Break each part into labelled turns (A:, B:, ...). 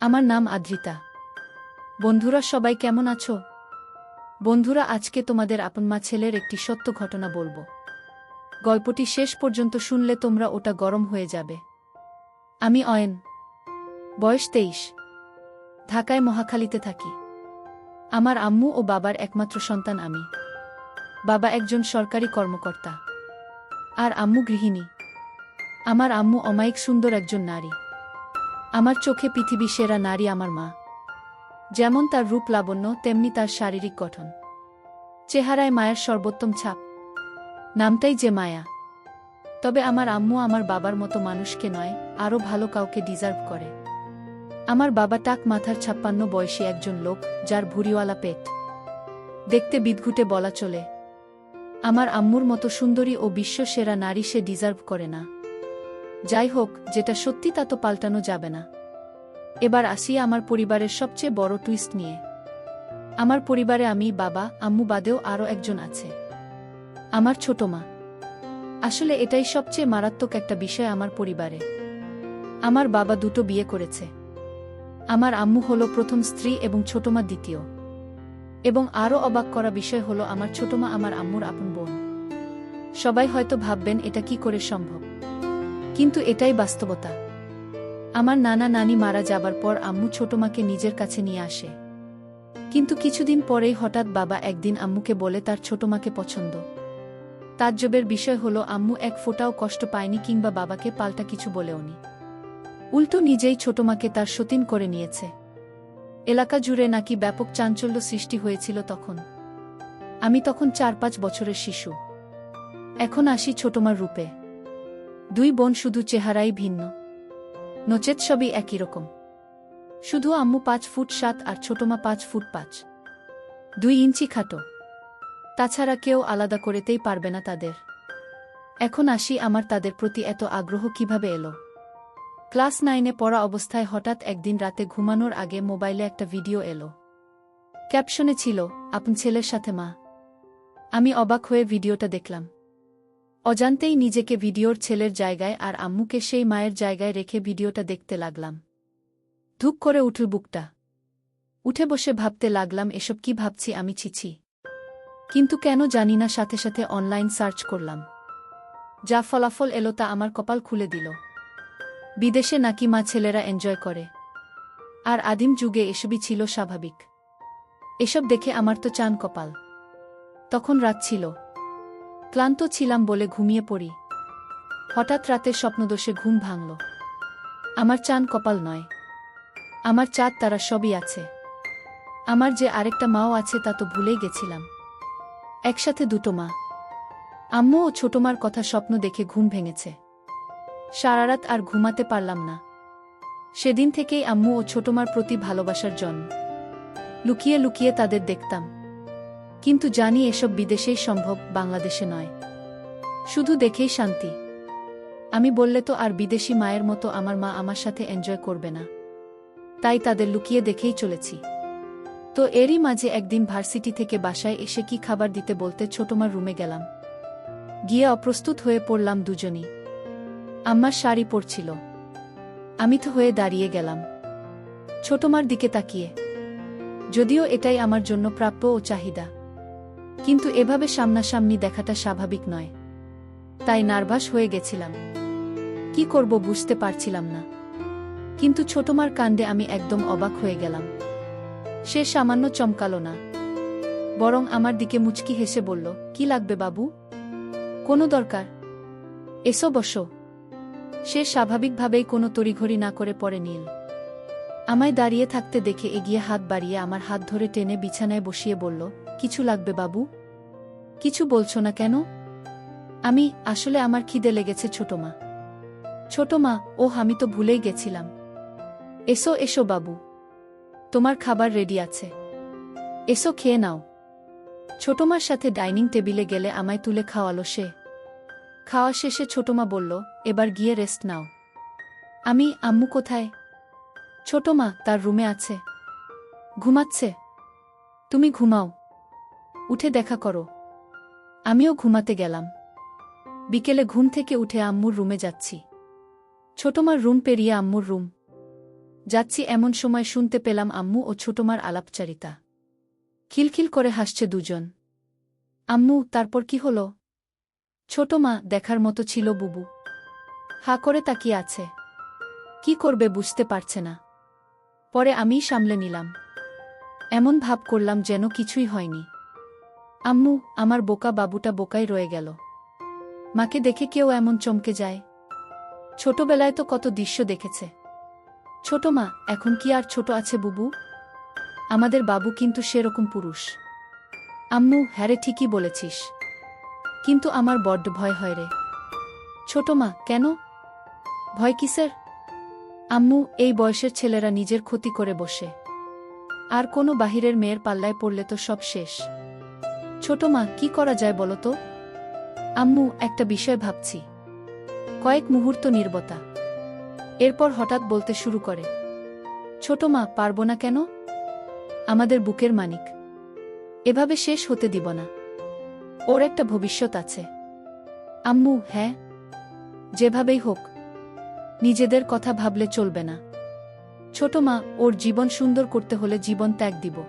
A: আমার নাম আদ্রিতা। বন্ধুরা সবাই কেমন আছো? বন্ধুরা, আজকে তোমাদের আপনমা ছেলের একটি সত্য ঘটনা বলবো। গল্পটি শেষ পর্যন্ত শুনলে তোমরা ওটা গরম হয়ে যাবে। আমি অয়ন, বয়স 23, ঢাকায় মহাখালীতে থাকি। আমার আম্মু ও বাবার একমাত্র সন্তান আমি। বাবা একজন সরকারি কর্মকর্তা আর আম্মু গৃহিণী। আমার আম্মু অমায়িক সুন্দর একজন নারী। আমার চোখে পৃথিবী সেরা নারী আমার মা। যেমন তার রূপ লাবণ্য, তেমনি তার শারীরিক গঠন। চেহারায় মায়ের সর্বোত্তম ছাপ, নামটাই যে মায়া। তবে আমার আম্মু আমার বাবার মতো মানুষকে নয়, আরও ভালো কাউকে ডিজার্ভ করে। আমার বাবা টাক মাথার 56 বয়সী একজন লোক, যার ভুঁড়িওয়ালা পেট, দেখতে বিদঘুটে বলা চলে। আমার আম্মুর মতো সুন্দরী ও বিশ্ব সেরা নারী সে ডিজার্ভ করে না। যাই হোক, যেটা সত্যি তা তো পাল্টানো যাবে না। এবার আসি আমার পরিবারের সবচেয়ে বড় টুইস্ট নিয়ে। আমার পরিবারে আমি, বাবা, আম্মু বাদেও আরও একজন আছে, আমার ছোট মা। আসলে এটাই সবচেয়ে মারাত্মক একটা বিষয় আমার পরিবারে। আমার বাবা দুটো বিয়ে করেছে। আমার আম্মু হলো প্রথম স্ত্রী এবং ছোট মা দ্বিতীয়। এবং আরও অবাক করা বিষয় হলো আমার ছোট মা আমার আম্মুর আপন বোন। সবাই হয়তো ভাববেন এটা কি করে সম্ভব, কিন্তু এটাই বাস্তবতা। আমার নানা নানি মারা যাবার পর আম্মু ছোট মাকে নিজের কাছে নিয়ে আসে। কিন্তু কিছুদিন পরেই হঠাৎ বাবা একদিন আম্মুকে বলে তার ছোট মাকে পছন্দ। তাজ্জবের বিষয় হলো আম্মু এক ফোঁটাও কষ্ট পায়নি কিংবা বাবাকে পাল্টা কিছু বলেওনি। উল্টো নিজেই ছোট মাকে তার সতীন করে নিয়েছে। এলাকা জুড়ে নাকি ব্যাপক চাঞ্চল্য সৃষ্টি হয়েছিল তখন। আমি তখন 4-5 বছরের শিশু। এখন আসি ছোটমার রূপে। দুই বোন, শুধু চেহারাই ভিন্ন, নচেত সবই একই রকম। শুধু আম্মু 5 ফুট 7 আর ছোটমা 5 ফুট 5, 2 ইঞ্চি খাটো। তাছাড়া কেউ আলাদা করতেই পারবে না তাদের। এখন আসি আমার তাদের প্রতি এত আগ্রহ কিভাবে এলো। ক্লাস 9-এ পড়া অবস্থায় হঠাৎ একদিন রাতে ঘুমানোর আগে মোবাইলে একটা ভিডিও এলো। ক্যাপশনে ছিল, আপন ছেলের সাথে মা। আমি অবাক হয়ে ভিডিওটা দেখলাম। অজান্তেই নিজেকে ভিডিওর ছেলের জায়গায় আর আম্মুকে সেই মায়ের জায়গায় রেখে ভিডিওটা দেখতে লাগলাম। ধুক করে উঠল বুকটা। উঠে বসে ভাবতে লাগলাম, এসব কি ভাবছি আমি, ছিছি। কিন্তু কেন জানি না সাথে সাথে অনলাইন সার্চ করলাম। যা ফলাফল এলো তা আমার কপাল খুলে দিল। বিদেশে নাকি মা ছেলেরা এনজয় করে, আর আদিম যুগে এসবই ছিল স্বাভাবিক। এসব দেখে আমার তো চান কপাল। তখন রাত ছিল, ক্লান্ত ছিলাম বলে ঘুমিয়ে পড়ি। হঠাৎ রাতের স্বপ্নদোষে ঘুম ভাঙল। আমার চান কপাল নয়, আমার চাঁদ তারা সবই আছে। আমার যে আরেকটা মাও আছে তা তো ভুলেই গেছিলাম। একসাথে দুটো মা, আম্মু ও ছোটমার কথা স্বপ্ন দেখে ঘুম ভেঙেছে। সারারাত আর ঘুমাতে পারলাম না। সেদিন থেকেই আম্মু ও ছোটমার প্রতি ভালোবাসার জন্ম। লুকিয়ে লুকিয়ে তাদের দেখতাম। কিন্তু জানি এসব বিদেশেই সম্ভব, বাংলাদেশে নয়। শুধু দেখেই শান্তি। আমি বললে তো আর বিদেশি মায়ের মতো আমার মা আমার সাথে এনজয় করবে না। তাই তাদের লুকিয়ে দেখেই চলেছি। তো এরই মাঝে একদিন ভার্সিটি থেকে বাসায় এসে কি খাবার দিতে বলতে ছোটমার রুমে গেলাম। গিয়ে অপ্রস্তুত হয়ে পড়লাম দুজনই। আম্মার শাড়ি পরছিল। আমি তো হয়ে দাঁড়িয়ে গেলাম ছোটমার দিকে তাকিয়ে। যদিও এটাই আমার জন্য প্রাপ্য ও চাহিদা, কিন্তু এভাবে সামনাসামনি দেখাটা স্বাভাবিক নয়। তাই নার্ভাস হয়ে গেছিলাম। কি করব বুঝতে পারছিলাম না। কিন্তু ছোটমার কাণ্ডে আমি একদম অবাক হয়ে গেলাম। সে সামান্য চমকালো না, বরং আমার দিকে মুচকি হেসে বলল, কি লাগবে বাবু? কোনো দরকার? এসো বসো। সে স্বাভাবিকভাবেই কোনো তড়িঘড়ি না করে পড়ে নিল। আমায় দাঁড়িয়ে থাকতে দেখে এগিয়ে হাত বাড়িয়ে আমার হাত ধরে টেনে বিছানায় বসিয়ে বলল, কিছু লাগবে বাবু? কিছু বলছো না কেন? আসলে আমার খিদে লেগেছে ছোটমা। ছোটমা? ওহ, আমি তো ভুলেই গেছিলাম। এসো এসো বাবু, তোমার খাবার রেডি আছে। এসো খেয়ে নাও। ছোটমার সাথে ডাইনিং টেবিলে গেলে আমায় তুলে খাওয়ালো সে। খাওয়া শেষে ছোটমা বলল, এবার গিয়ে রেস্ট নাও। আম্মু কোথায়? ছোটমা তার রুমে আছে, ঘুমাচ্ছে। তুমি ঘুমাও, উঠে দেখা করো। আমিও ঘুমাতে গেলাম। বিকেলে ঘুম থেকে উঠে আম্মুর রুমে যাচ্ছি। ছোটমার রুম পেরিয়ে আম্মুর রুম। যাচ্ছি এমন সময় শুনতে পেলাম আম্মু ও ছোটমার আলাপচারিতা। খিলখিল করে হাসছে দুজন। আম্মু, তারপর কি হলো? ছোটমা, দেখার মতো ছিল বুবু। হা করে তাকিয়ে আছে। কি করবে বুঝতে পারছে না। পরে আমিই সামলে নিলাম। এমন ভাব করলাম যেন কিছুই হয়নি। আম্মু, আমার বোকা বাবুটা বোকাই রয়ে গেল। মাকে দেখে কেউ এমন চমকে যায়? ছোটবেলায় তো কত দৃশ্য দেখেছে। ছোটমা, এখন কি আর ছোট আছে বুবু? আমাদের বাবু কিন্তু সেরকম পুরুষ। আম্মু, হ্যারে ঠিকই বলেছিস। কিন্তু আমার বড্ড ভয় হয় রে। ছোটমা, কেন? ভয় কিসের? আম্মু, এই বয়সের ছেলেরা নিজের ক্ষতি করে বসে। আর কোনো বাহিরের মেয়ের পাল্লায় পড়লে তো সব শেষ। ছোটমা, কি করা যায় বলো তো? আম্মু, একটা বিষয় ভাবছি। কয়েক মুহূর্ত নীরবতা। এরপর হঠাৎ বলতে শুরু করে। ছোটমা, পারব না কেন? আমাদের বুকের মানিক। এভাবে শেষ হতে দিব না। ওর একটা ভবিষ্যৎ আছে। আম্মু, হ্যাঁ, যেভাবেই হোক। নিজেদের কথা ভাবলে চলবে না। ছোটমা, ওর জীবন সুন্দর করতে হলে জীবন ত্যাগ দিব।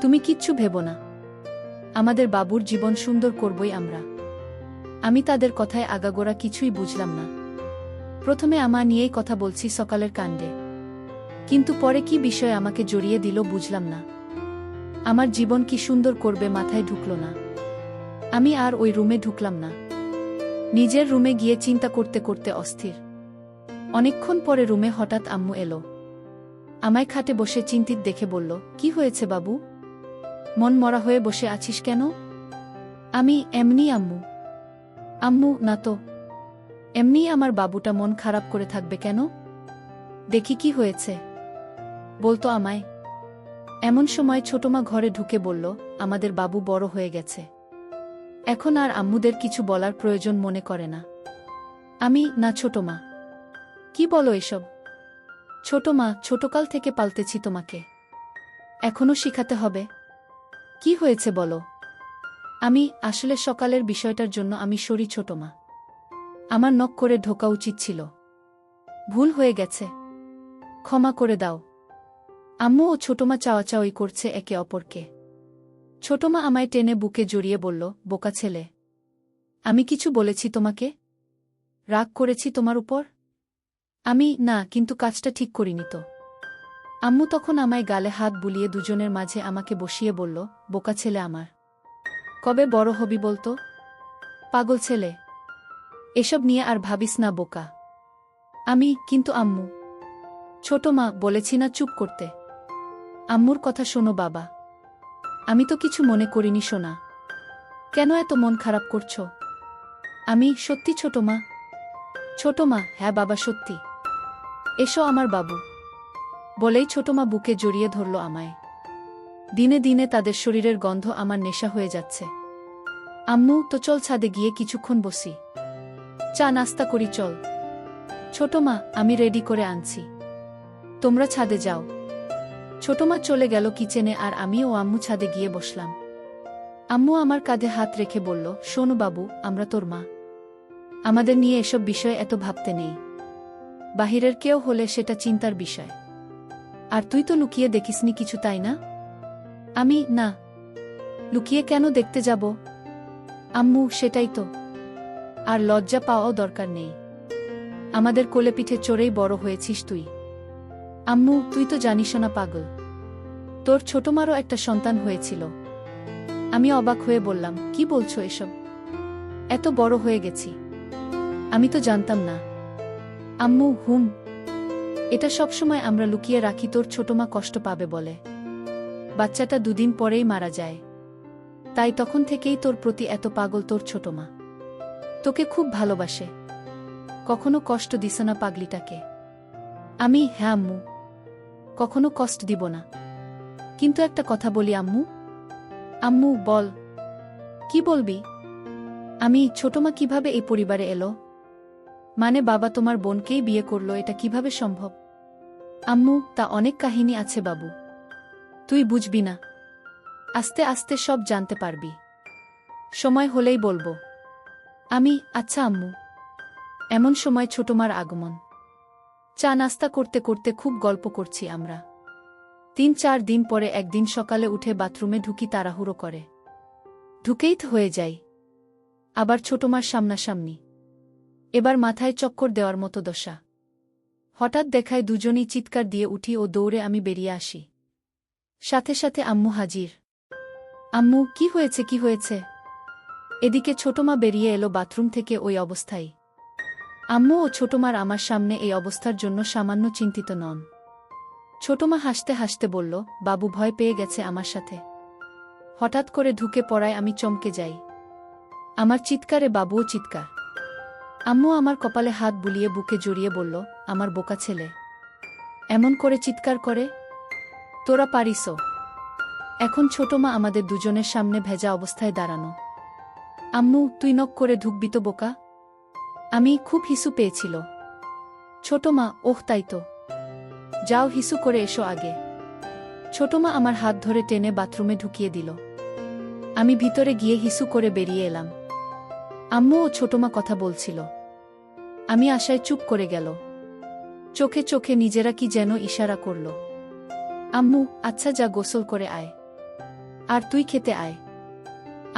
A: তুমি কিচ্ছু ভেবো না। আমাদের বাবুর জীবন সুন্দর করবই আমরা। আমি তাদের কথায় আগাগোড়া কিছুই বুঝলাম না। প্রথমে আমা নিয়েই কথা বলছি সকালের কাণ্ডে। কিন্তু পরে কি বিষয় আমাকে জড়িয়ে দিল বুঝলাম না। আমার জীবন কি সুন্দর করবে মাথায় ঢুকল না। আমি আর ওই রুমে ঢুকলাম না। নিজের রুমে গিয়ে চিন্তা করতে করতে অস্থির। অনেকক্ষণ পরে রুমে হঠাৎ আম্মু এলো। আমায় খাটে বসে চিন্তিত দেখে বলল, কি হয়েছে বাবু? মন মরা হয়ে বসে আছিস কেন? আমি এমনি আম্মু। আম্মু, না তো। এমনি আমার বাবুটা মন খারাপ করে থাকবে কেন? দেখি কি হয়েছে। বলতো আমায়। এমন সময় ছোটমা ঘরে ঢুকে বলল, আমাদের বাবু বড় হয়ে গেছে। এখন আর আম্মুদের কিছু বলার প্রয়োজন মনে করে না। আমি, না ছোটমা। কি বলো এসব? ছোটমা, ছোটকাল থেকে পালতেছি তোমাকে। এখনো শিখাতে হবে? কি হয়েছে বলো? আমি, আসলে সকালের বিষয়টার জন্য আমি সরি ছোটমা। আমার নক করে ঢোকা উচিত ছিল। ভুল হয়ে গেছে। ক্ষমা করে দাও। আম্মু ও ছোটমা চাওয়াচাওয়ি করছে একে অপরকে। ছোটমা আমায় টেনে বুকে জড়িয়ে বলল, বোকা ছেলে। আমি কিছু বলেছি তোমাকে? রাগ করেছি তোমার উপর? আমি, না, কিন্তু কাজটা ঠিক করিনি তো। আম্মু তখন আমায় গালে হাত বুলিয়ে দুজনের মাঝে আমাকে বসিয়ে বলল, বোকা ছেলে আমার। কবে বড় হবি বলতো? পাগল ছেলে। এসব নিয়ে আর ভাবিস না বোকা। আমি, কিন্তু আম্মু। ছোটমা, বলেছি না চুপ করতে। আম্মুর কথা শোনো বাবা। আমি তো কিছু মনে করিনি সোনা। কেন এত মন খারাপ করছো? আমি, সত্যি ছোটমা। ছোটমা, হ্যাঁ বাবা সত্যি। এসো আমার বাবু। বলেই ছোটমা বুকে জড়িয়ে ধরল আমায়। দিনে দিনে তাদের শরীরের গন্ধ আমার নেশা হয়ে যাচ্ছে। আম্মু, তো চল ছাদে গিয়ে কিছুক্ষণ বসি। চা নাস্তা করি চল। ছোটমা, আমি রেডি করে আনছি। তোমরা ছাদে যাও। ছোটমা চলে গেল কিচেনে আর আমি ও আম্মু ছাদে গিয়ে বসলাম। আম্মু আমার কাঁধে হাত রেখে বলল, শোনো বাবু, আমরা তোর মা। আমাদের নিয়ে এসব বিষয়ে এত ভাবতে নেই। বাহিরের কেউ হলে সেটা চিন্তার বিষয়। আর তুই তো লুকিয়ে দেখিসনি কিছু, তাই না? আমি, না। লুকিয়ে কেন দেখতে যাব? আম্মু, সেটাই তো। আর লজ্জা পাওয়াও দরকার নেই। আমাদের কোলে পিঠে চড়েই বড় হয়েছিস তুই। আম্মু, তুই তো জানিস না পাগল। তোর ছোটমারও একটা সন্তান হয়েছিল। আমি অবাক হয়ে বললাম, কি বলছো এসব? এত বড় হয়ে গেছি। আমি তো জানতাম না। আম্মু, হুম। এটা সবসময় আমরা লুকিয়ে রাখি তোর ছোটমা কষ্ট পাবে বলে। বাচ্চাটা দুদিন পরেই মারা যায়। তাই তখন থেকেই তোর প্রতি এত পাগল তোর ছোটমা। তোকে খুব ভালোবাসে। কখনো কষ্ট দিস না পাগলিটাকে। আমি, হ্যাঁ আম্মু। কখনো কষ্ট দিব না। কিন্তু একটা কথা বলি আম্মু। আম্মু, বল। কি বলবি? আমি, ছোটমা কিভাবে এই পরিবারে এলো? মানে বাবা তোমার বোনকেই বিয়ে করলো, এটা কিভাবে সম্ভব? আম্মু, তা অনেক কাহিনী আছে বাবু। তুই বুঝবি না। আস্তে আস্তে সব জানতে পারবি। সময় হলেই বলবো। আমি, আচ্ছা আম্মু। এমন সময় ছোটমার আগমন। চা নাস্তা করতে করতে খুব গল্প করছি আমরা। ৩-৪ দিন পরে একদিন সকালে উঠে বাথরুমে ঢুকি তাড়াহুড়ো করে। ঢুকেই তো হয়ে যাই আবার ছোটমার সামনাসামনি। এবার মাথায় চক্কর দেওয়ার মতো দশা। হঠাৎ দেখায় দুজনেই চিৎকার দিয়ে উঠি ও দৌড়ে আমি বেরিয়ে আসি। সাথে সাথে আম্মু হাজির। আম্মু, কি হয়েছে, কি হয়েছে? এদিকে ছোটমা বেরিয়ে এলো বাথরুম থেকে ওই অবস্থায়। আম্মু ও ছোটমার আমার সামনে এই অবস্থার জন্য সামান্য চিন্তিত নন। ছোটমা হাসতে হাসতে বলল, বাবু ভয় পেয়ে গেছে আমার সাথে। হঠাৎ করে ঢুকে পড়ায় আমি চমকে যাই। আমার চিৎকারে বাবুও চিৎকার। আম্মু আমার কপালে হাত বুলিয়ে বুকে জড়িয়ে বলল, আমার বোকা ছেলে এমন করে চিৎকার করে? তোরা পারিসও? এখন ছোটমা আমাদের দুজনের সামনে ভেজা অবস্থায় দাঁড়ানো। আম্মু, তুই নক করে ঢুকবি তো বোকা? আমি খুব হিসু পেয়েছিল। ছোটমা, ওহ তাই তো, যাও হিসু করে এসো আগে। ছোটমা আমার হাত ধরে টেনে বাথরুমে ঢুকিয়ে দিল। আমি ভিতরে গিয়ে হিসু করে বেরিয়ে এলাম। আম্মু ও ছোটমা কথা বলছিল। আমি আশায় চুপ করে গেল। চোখে চোখে নিজেরা কি যেন ইশারা করল। আম্মু, আচ্ছা যা গোসল করে আয়, আর তুই খেতে আয়।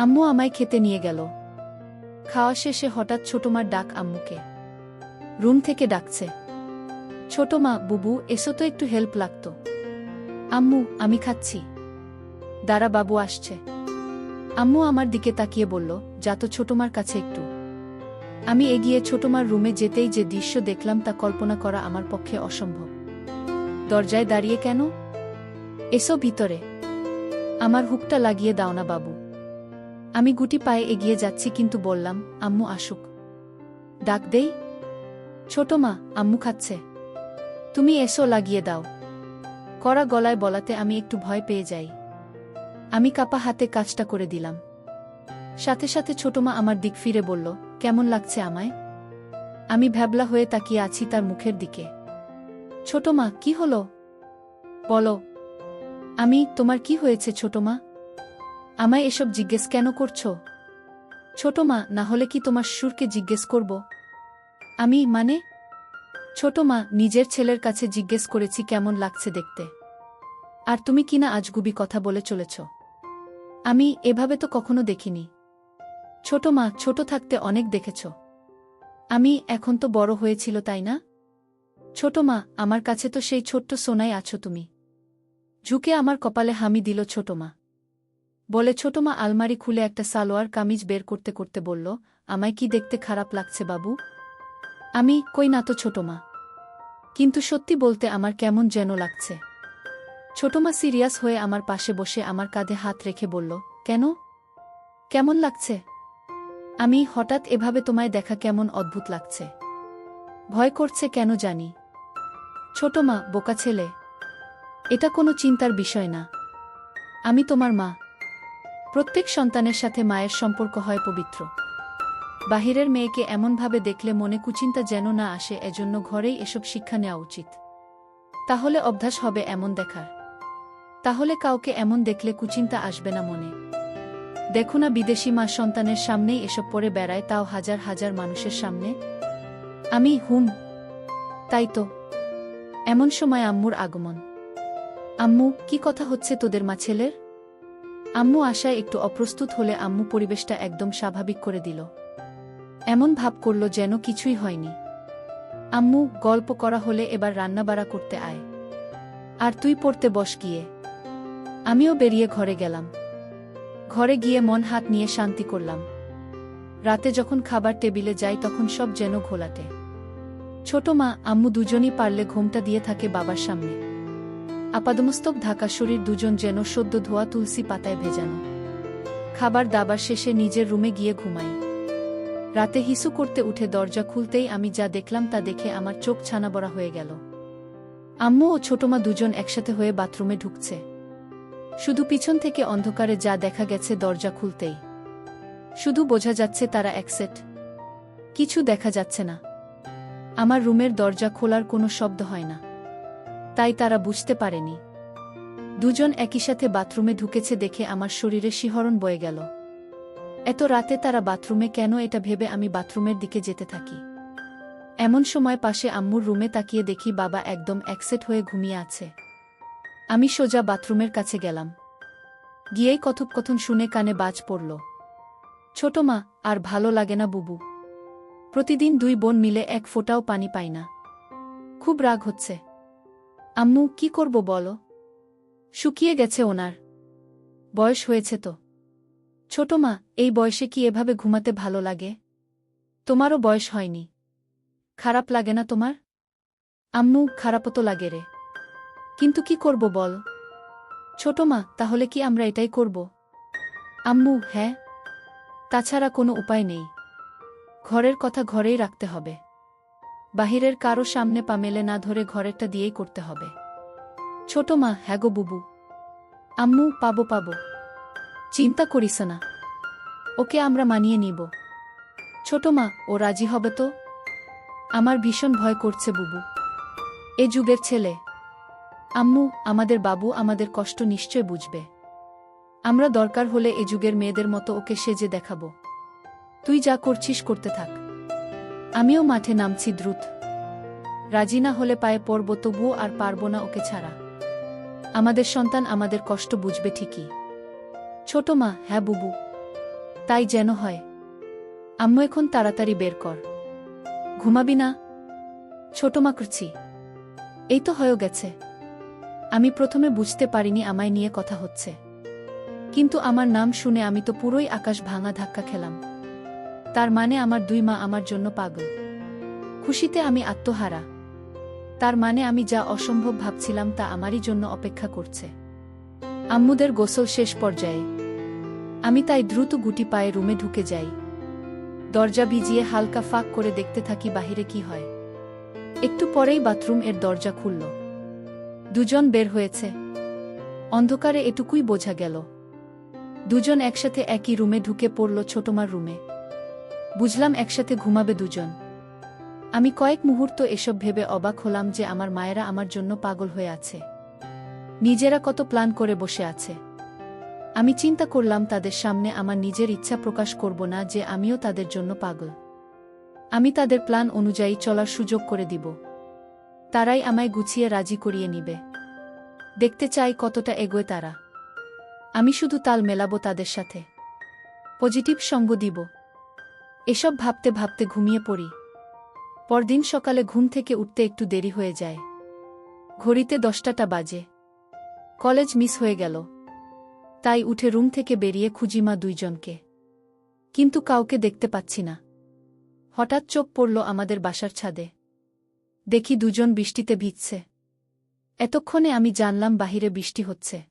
A: আম্মু আমায় খেতে নিয়ে গেল। খাওয়া শেষে হঠাৎ ছোটমার ডাক আম্মুকে। রুম থেকে ডাকছে, ছোটমা, বুবু এসো তো, একটু হেল্প লাগতো। আম্মু, আমি খাচ্ছি, দাঁড়া বাবু আসছে। আম্মু আমার দিকে তাকিয়ে বলল, যা তো ছোটমার কাছে একটু। আমি এগিয়ে ছোটমার রুমে যেতেই যে দৃশ্য দেখলাম তা কল্পনা করা আমার পক্ষে অসম্ভব। দরজায় দাঁড়িয়ে কেন? এসো ভিতরে, আমার হুকটা লাগিয়ে দাও না বাবু। আমি গুটি পায়ে এগিয়ে যাচ্ছি কিন্তু বললাম, আম্মু আসুক। ডাক দেই? ছোটমা, আম্মু খাচ্ছে, তুমি এসো লাগিয়ে দাও। কড়া গলায় বলাতে আমি একটু ভয় পেয়ে যাই। আমি কাপা হাতে কাজটা করে দিলাম। সাথে সাথে ছোটমা আমার দিক ফিরে বলল, কেমন লাগছে আমায়? আমি ভ্যাবলা হয়ে তাকিয়ে আছি তার মুখের দিকে। ছোটমা, কি হলো বলো। তোমার কি হয়েছে ছোটমা? আমায় এসব জিজ্ঞেস কেন করছো? ছোটমা, না হলে কি তোমার শ্বশুরকে জিজ্ঞেস করব? মানে? ছোটমা, নিজের ছেলের কাছে জিজ্ঞেস করেছি কেমন লাগছে দেখতে, আর তুমি কিনা আজগুবি কথা বলে চলেছ। আমি এভাবে তো কখনো দেখিনি। ছোটমা, ছোট থাকতে অনেক দেখেছ। এখন তো বড় হয়েছিল তাই না? ছোটমা, আমার কাছে তো সেই ছোট্ট সোনাই আছো তুমি। ঝুঁকে আমার কপালে হামি দিল ছোটমা। বলে ছোটমা আলমারি খুলে একটা সালোয়ার কামিজ বের করতে করতে বলল, আমায় কি দেখতে খারাপ লাগছে বাবু? কই না তো ছোটমা, কিন্তু সত্যি বলতে আমার কেমন যেন লাগছে। ছোটমা সিরিয়াস হয়ে আমার পাশে বসে আমার কাঁধে হাত রেখে বলল, কেন, কেমন লাগছে? হঠাৎ এভাবে তোমায় দেখা কেমন অদ্ভুত লাগছে। ভয় করছে কেন জানি। ছোটমা, বোকা ছেলে, এটা কোনো চিন্তার বিষয় না। আমি তোমার মা। প্রত্যেক সন্তানের সাথে মায়ের সম্পর্ক হয় পবিত্র। বাহিরের মেয়েকে এমনভাবে দেখলে মনে কুচিন্তা যেন না আসে, এজন্য ঘরেই এসব শিক্ষা নেওয়া উচিত। তাহলে অভ্যাস হবে এমন দেখার। তাহলে কাউকে এমন দেখলে কুচিন্তা আসবে না মনে। দেখো না বিদেশি মা সন্তানের সামনেই এসব পরে বেড়ায়, তাও হাজার হাজার মানুষের সামনে। তাই তো। এমন সময় আম্মুর আগমন। আম্মু, কি কথা হচ্ছে তোদের মা ছেলের? আম্মু আশায় একটু অপ্রস্তুত হলে আম্মু পরিবেশটা একদম স্বাভাবিক করে দিল। এমন ভাব করল যেন কিছুই হয়নি। আম্মু, গল্প করা হলে এবার রান্নাবাড়া করতে আয়, আর তুই পড়তে বস গিয়ে। আমিও বেরিয়ে ঘরে গেলাম। ঘরে গিয়ে মন হাত নিয়ে শান্তি করলাম। রাতে যখন খাবার টেবিলে যাই তখন সব যেন ঘোলাটে। ছোট মা, আম্মু দুজনই পারলে ঘোমটা দিয়ে থাকে বাবার সামনে। আপাদমস্তক ঢাকা শরীর, দুজন যেন সদ্য ধোয়া তুলসী পাতায় ভেজানো। খাবার দাবার শেষে নিজের রুমে গিয়ে ঘুমাই। রাতে হিসু করতে উঠে দরজা খুলতেই আমি যা দেখলাম তা দেখে আমার চোখ ছানাবড়া হয়ে গেল। আম্মু ও ছোটমা দুজন একসাথে হয়ে বাথরুমে ঢুকছে। শুধু পিছন থেকে অন্ধকারে যা দেখা গেছে দরজা খুলতেই। শুধু বোঝা যাচ্ছে তারা একসেট, কিছু দেখা যাচ্ছে না। আমার রুমের দরজা খোলার কোনো শব্দ হয় না, তাই তারা বুঝতে পারেনি। দুজন একই সাথে বাথরুমে ঢুকেছে দেখে আমার শরীরে শিহরণ বয়ে গেল। এত রাতে তারা বাথরুমে কেন, এটা ভেবে আমি বাথরুমের দিকে যেতে থাকি। এমন সময় পাশে আম্মুর রুমে তাকিয়ে দেখি বাবা একদম একসেট হয়ে ঘুমিয়ে আছে। আমি সোজা বাথরুমের কাছে গেলাম। গিয়েই কথোপকথন শুনে কানে বাজ পড়ল। ছোট মা, আর ভালো লাগে না বুবু। প্রতিদিন দুই বোন মিলে এক ফোঁটাও পানি পাই না। খুব রাগ হচ্ছে। আম্মু, কি করব বলো? শুকিয়ে গেছে ওনার। বয়স হয়েছে তো। ছোট মা, এই বয়সে কি এভাবে ঘুমাতে ভালো লাগে? তোমারও বয়স হয়নি। খারাপ লাগে না তোমার? আম্মু, খারাপও তো লাগে রে। কিন্তু কি করব বল? ছোট মা, তাহলে কি আমরা এটাই করব? আম্মু, হ্যাঁ। তাছাড়া কোনো উপায় নেই। ঘরের কথা ঘরেই রাখতে হবে। বাহিরের কারো সামনে পা মেলে না ধরে ঘরেরটা দিয়েই করতে হবে। ছোট মা, হ্যাঁ গো বুবু। আম্মু, পাবো। চিন্তা করিস না। ওকে আমরা মানিয়ে নিব। ছোট মা, ও রাজি হবে তো? আমার ভীষণ ভয় করছে বুবু। এ যুগের ছেলে। আম্মু, আমাদের বাবু আমাদের কষ্ট নিশ্চয় বুঝবে। আমরা দরকার হলে এ যুগের মেয়েদের মতো ওকে সেজে দেখাব। তুই যা করছিস করতে থাক। আমিও মাঠে নামছি দ্রুত। রাজি না হলে পায়ে পড়ব, তবুও আর পারব না ওকে ছাড়া। আমাদের সন্তান আমাদের কষ্ট বুঝবে ঠিকই। ছোট মা, হ্যাঁ বুবু। তাই যেন হয়। আম্মু, এখন তাড়াতাড়ি বের কর। ঘুমাবি না? ছোট মা, করছি। এই তো হয়ে গেছে। আমি প্রথমে বুঝতে পারিনি আমায় নিয়ে কথা হচ্ছে। কিন্তু আমার নাম শুনে আমি তো পুরোই আকাশ ভাঙা ধাক্কা খেলাম। তার মানে আমার দুই মা আমার জন্য পাগল। খুশিতে আমি আত্মহারা। তার মানে আমি যা অসম্ভব ভাবছিলাম তা আমারই জন্য অপেক্ষা করছে। আম্মুদের গোসল শেষ পর্যায়ে। আমি তাই দ্রুত গুটি পায়ে রুমে ঢুকে যাই। দরজা ভিজিয়ে হালকা ফাঁক করে দেখতে থাকি বাহিরে কি হয়। একটু পরেই বাথরুম এর দরজা খুলল। দুজন বের হয়েছে। অন্ধকারে এটুকুই বোঝা গেল। দুজন একসাথে একই রুমে ঢুকে পড়ল, ছোটমার রুমে। বুঝলাম একসাথে ঘুমাবে দুজন। আমি কয়েক মুহূর্ত এসব ভেবে অবাক হলাম যে আমার মায়েরা আমার জন্য পাগল হয়ে আছে। নিজেরা কত প্ল্যান করে বসে আছে। আমি চিন্তা করলাম তাদের সামনে আমার নিজের ইচ্ছা প্রকাশ করব না যে আমিও তাদের জন্য পাগল। আমি তাদের প্ল্যান অনুযায়ী চলার সুযোগ করে দিব। তারাই আমায় গুছিয়ে রাজি করিয়ে নিবে। দেখতে চাই কতটা এগোয় তারা। আমি শুধু তাল মেলাবো তাদের সাথে। পজিটিভ সঙ্গ দিব। এসব ভাবতে ভাবতে ঘুমিয়ে পড়ি। পরদিন সকালে ঘুম থেকে উঠতে একটু দেরি হয়ে যায়। ঘড়িতে 10টা বাজে। কলেজ মিস হয়ে গেল। তাই উঠে রুম থেকে বেরিয়ে খুঁজি মা দুইজনকে। কিন্তু কাউকে দেখতে পাচ্ছি না। হঠাৎ চোখ পড়ল আমাদের বাসার ছাদে। দেখি দুজন বৃষ্টিতে ভিজছে। এতক্ষণে আমি জানলাম বাহিরে বৃষ্টি হচ্ছে।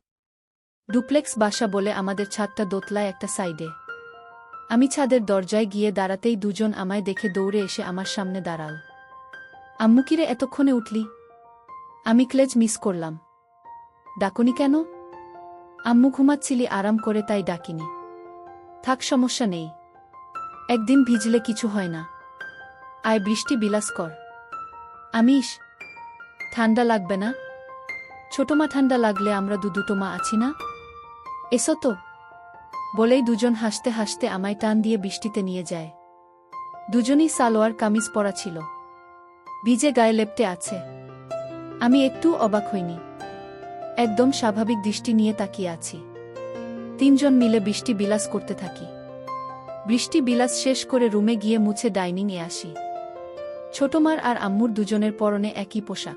A: ডুপ্লেক্স বাসা বলে আমাদের ছাদটা দোতলায় একটা সাইডে। আমি ছাদের দরজায় গিয়ে দাঁড়াতেই দুজন আমায় দেখে দৌড়ে এসে আমার সামনে দাঁড়াল। আম্মু, কিরে এতক্ষণে উঠলি? আমি ক্লেজ মিস করলাম। ডাকুনি কেন? আম্মু, ঘুমাচ্ছিলি আরাম করে তাই ডাকিনি। থাক, সমস্যা নেই। একদিন ভিজলে কিছু হয় না। আয় বৃষ্টি বিলাস কর। আমিস, ঠান্ডা লাগবে না? ছোট মা, ঠান্ডা লাগলে আমরা দুটো মা আছি না? এসো তো। বলেই দুজন হাসতে হাসতে আমায় টান দিয়ে বৃষ্টিতে নিয়ে যায়। দুজনই সালোয়ার কামিজ পরা ছিল। ভিজে গায়ে লেপ্টে আছে। আমি একটু অবাক হইনি। একদম স্বাভাবিক দৃষ্টি নিয়ে তাকিয়ে আছি। তিনজন মিলে বৃষ্টি বিলাস করতে থাকি। বৃষ্টি বিলাস শেষ করে রুমে গিয়ে মুছে ডাইনিংয়ে আসি। ছোটমার আর আম্মুর দুজনের পরনে একই পোশাক।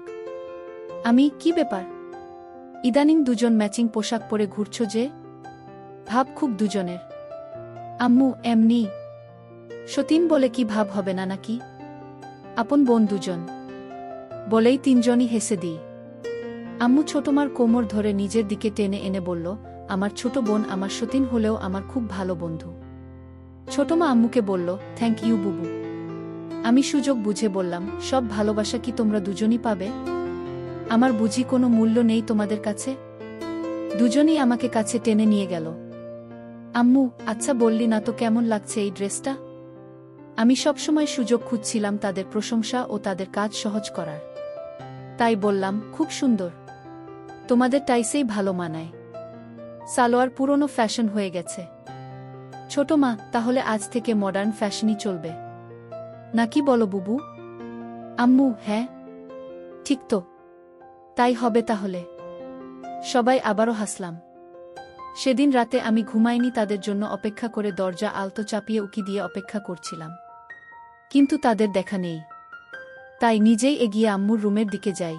A: আমি, কি ব্যাপার? ইদানিং দুজন ম্যাচিং পোশাক পরে ঘুরছ যে? ভাব খুব দুজনের। আম্মু, এমনি। সতীন বলে কি ভাব হবে না নাকি? আপন বোন দুজন। বলেই তিনজনই হেসে দিই। আম্মু ছোটমার কোমর ধরে নিজের দিকে টেনে এনে বলল, আমার ছোট বোন আমার সতীন হলেও আমার খুব ভালো বন্ধু। ছোটমা আম্মুকে বলল, থ্যাংক ইউ বুবু। আমি সুযোগ বুঝে বললাম, সব ভালোবাসা কি তোমরা দুজনই পাবে? আমার বুঝি কোনো মূল্য নেই তোমাদের কাছে? দুজনই আমাকে কাছে টেনে নিয়ে গেল। আম্মু, আচ্ছা বললি না তো কেমন লাগছে এই ড্রেসটা? আমি সবসময় সুযোগ খুঁজছিলাম তাদের প্রশংসা ও তাদের কাজ সহজ করার। তাই বললাম, খুব সুন্দর। তোমাদের টাইসেই ভালো মানায়। সালোয়ার পুরনো ফ্যাশন হয়ে গেছে। ছোট মা, তাহলে আজ থেকে মডার্ন ফ্যাশনই চলবে নাকি বলো বুবু? আম্মু, হ্যাঁ ঠিক তো, তাই হবে তাহলে। সবাই আবারও হাসলাম। সেদিন রাতে আমি ঘুমাইনি, তাদের জন্য অপেক্ষা করে দরজা আলতো চাপিয়ে উকি দিয়ে অপেক্ষা করছিলাম, কিন্তু তাদের দেখা নেই। তাই নিজেই এগিয়ে আম্মুর রুমের দিকে যাই।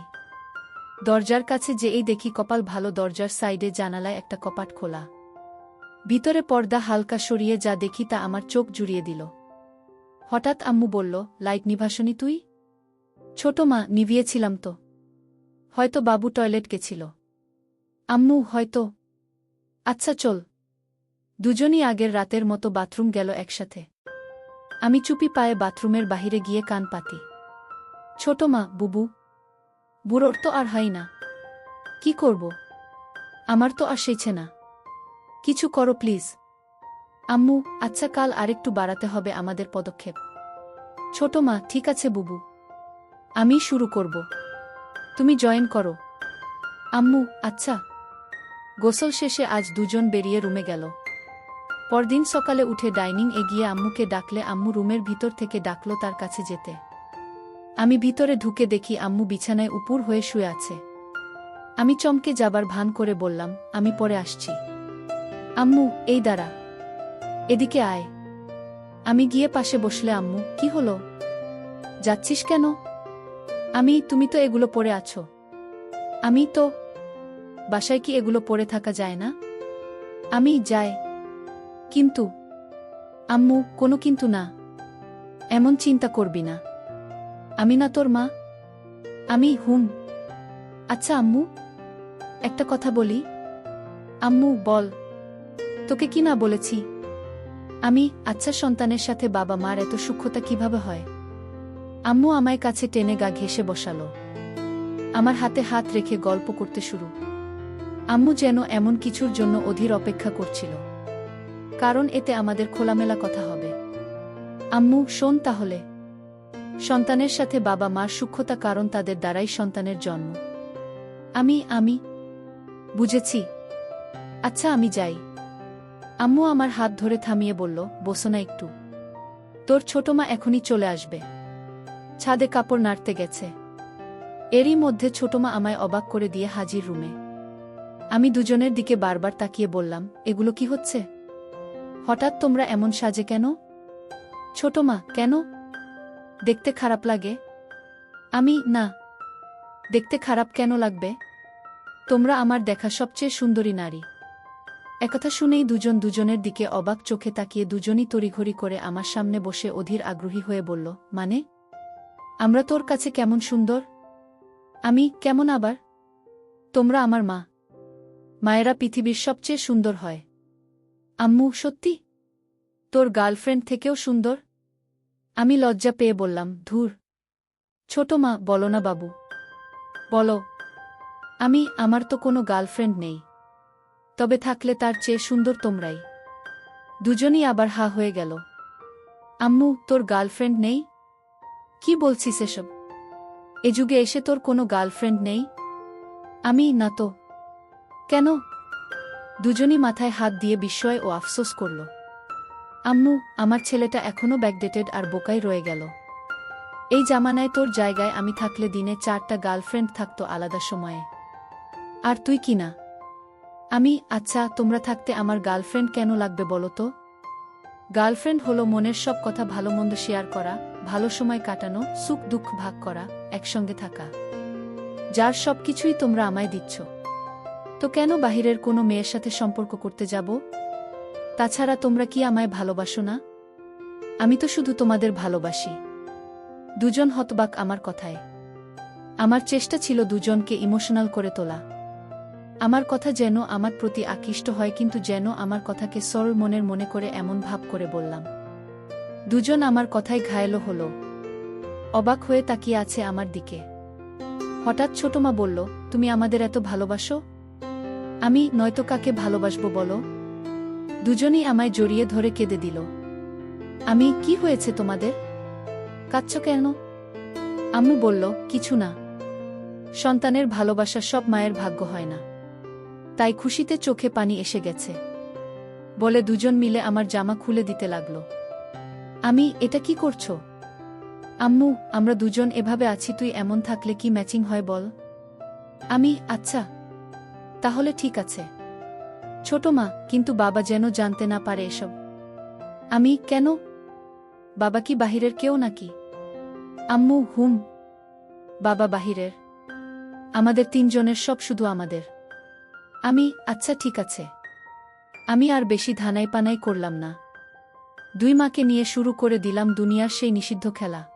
A: দরজার কাছে যেই দেখি কপাল ভালো, দরজার সাইডে জানালায় একটা কপাট খোলা। ভিতরে পর্দা হালকা সরিয়ে যা দেখি তা আমার চোখ জুড়িয়ে দিল। হঠাৎ আম্মু বলল, লাইট নিভাসনি তুই? ছোট মা, নিভিয়েছিলাম তো। হয়তো বাবু টয়লেট গেছিল। আম্মু, হয়তো। আচ্ছা চল। দুজনই আগের রাতের মতো বাথরুম গেল একসাথে। আমি চুপি পায়ে বাথরুমের বাহিরে গিয়ে কান পাতি। ছোট মা, বুবু। বুড়োর তো আর হয় না। কি করব? আমার তো আর সইছে না। কিছু করো প্লিজ। আম্মু, আচ্ছা কাল আরেকটু বাড়াতে হবে আমাদের পদক্ষেপ। ছোট মা, ঠিক আছে বুবু, আমি শুরু করব, তুমি জয়েন করো। আম্মু, আচ্ছা। গোসল শেষে আজ দুজন বেরিয়ে রুমে গেল। পরদিন সকালে উঠে ডাইনিং এগিয়ে আম্মুকে ডাকলে আম্মু রুমের ভিতর থেকে ডাকল তার কাছে যেতে। আমি ভিতরে ঢুকে দেখি আম্মু বিছানায় উপুর হয়ে শুয়ে আছে। আমি চমকে যাবার ভান করে বললাম, আমি পরে আসছি। আম্মু, এই দাঁড়া, এদিকে আয়। আমি গিয়ে পাশে বসলে আম্মু, কি হলো? যাচ্ছিস কেন? তুমি তো এগুলো পরে আছো। আমি তো। বাসায় কি এগুলো পরে থাকা যায় না? আমি যাই। কিন্তু। আম্মু, কোনো কিন্তু না। এমন চিন্তা করবি না। আমি না তোর মা? আমি হুম। আচ্ছা আম্মু, একটা কথা বলি। আম্মু, বল। তোকে কি না বলেছি? আচ্ছা, সন্তানের সাথে বাবা মার এত সূক্ষ্মতা কিভাবে হয়? আম্মু আমায় কাছে টেনে গা ঘেঁষে বসালো। আমার হাতে হাত রেখে গল্প করতে শুরু। আম্মু যেন এমন কিছুর জন্য অধীর অপেক্ষা করছিল, কারণ এতে আমাদের খোলামেলা কথা হবে। আম্মু, শোন তাহলে। সন্তানের সাথে বাবা মার সূক্ষ্মতা, কারণ তাদের দ্বারাই সন্তানের জন্ম। আমি বুঝেছি। আচ্ছা আমি যাই। আম্মু আমার হাত ধরে থামিয়ে বলল, বসো না একটু। তোর ছোট মা এখনই চলে আসবে। ছাদে কাপড় নাড়তে গেছে। এরই মধ্যে ছোট মা আমায় অবাক করে দিয়ে হাজির রুমে। আমি দুজনের দিকে বারবার তাকিয়ে বললাম, এগুলো কি হচ্ছে? হঠাৎ তোমরা এমন সাজে কেন? ছোট মা, কেন? দেখতে খারাপ লাগে? না। দেখতে খারাপ কেন লাগবে? তোমরা আমার দেখা সবচেয়ে সুন্দরী নারী। একথা শুনেই দুজন দুজনের দিকে অবাক চোখে তাকিয়ে দুজনই তড়িঘড়ি করে আমার সামনে বসে অধীর আগ্রহী হয়ে বলল, মানে? আমরা তোর কাছে কেমন সুন্দর? কেমন আবার? তোমরা আমার মা। মায়েরা পৃথিবীর সবচেয়ে সুন্দর হয়। আম্মু, সত্যি? তোর গার্লফ্রেন্ড থেকেও সুন্দর? আমি লজ্জা পেয়ে বললাম, ধুর। ছোট মা, বলো না বাবু, বলো। আমার তো কোনো গার্লফ্রেন্ড নেই, তবে থাকলে তার চেয়ে সুন্দর তোমরাই। দুজনই আবার হা হয়ে গেল। আম্মু, তোর গার্লফ্রেন্ড নেই? কি বলছিস এসব? এ যুগে এসে তোর কোনো গার্লফ্রেন্ড নেই? না তো। কেন? দুজনই মাথায় হাত দিয়ে বিস্ময় ও আফসোস করল। আম্মু, আমার ছেলেটা এখনো ব্যাকডেটেড আর বোকাই রয়ে গেল। এই জামানায় তোর জায়গায় আমি থাকলে দিনে 4টা গার্লফ্রেন্ড থাকতো আলাদা সময়ে। আর তুই কি না? আচ্ছা, তোমরা থাকতে আমার গার্লফ্রেন্ড কেন লাগবে বলো তো? গার্লফ্রেন্ড হলো মনের সব কথা ভালো মন্দ শেয়ার করা, ভালো সময় কাটানো, সুখ দুঃখ ভাগ করা, একসঙ্গে থাকা। যার সবকিছুই তোমরা আমায় দিচ্ছ। তো কেন বাহিরের কোনো মেয়ের সাথে সম্পর্ক করতে যাব? তাছাড়া তোমরা কি আমায় ভালোবাসো না? আমি তো শুধু তোমাদের ভালোবাসি। দুজন হতবাক আমার কথায়। আমার চেষ্টা ছিল দুজনকে ইমোশনাল করে তোলা। আমার কথা যেন আমার প্রতি আকৃষ্ট হয়, কিন্তু যেন আমার কথাকে সরল মনের মনে করে এমন ভাব করে বললাম। দুজন আমার কথায় ঘায়েল হলো। অবাক হয়ে তাকিয়ে আছে আমার দিকে। হঠাৎ ছোট মা বলল, তুমি আমাদের এত ভালোবাসো? নয়তো কাকে ভালোবাসবো বলো? দুজনই আমায় জড়িয়ে ধরে কেঁদে দিল। কি হয়েছে তোমাদের? কাঁদছ কেন? আম্মু বলল, কিছু না। সন্তানের ভালোবাসা সব মায়ের ভাগ্য হয় না, তাই খুশিতে চোখে পানি এসে গেছে বলে দুজন মিলে আমার জামা খুলে দিতে লাগল। এটা কি করছো? আম্মু, আমরা দুজন এভাবে আছি, তুই এমন থাকলে কি ম্যাচিং হয় বল? আমি, আচ্ছা তাহলে ঠিক আছে। ছোট মা, কিন্তু বাবা যেন জানতে না পারে এসব। আমি, কেন? বাবা কি বাহিরের কেউ নাকি? আম্মু, হুম, বাবা বাহিরের। আমাদের তিনজনের সব শুধু আমাদের। আমি, আচ্ছা ঠিক আছে। আমি আর বেশি ধানাই পানাই করলাম না। দুই মাকে নিয়ে শুরু করে দিলাম দুনিয়ার সেই নিষিদ্ধ খেলা।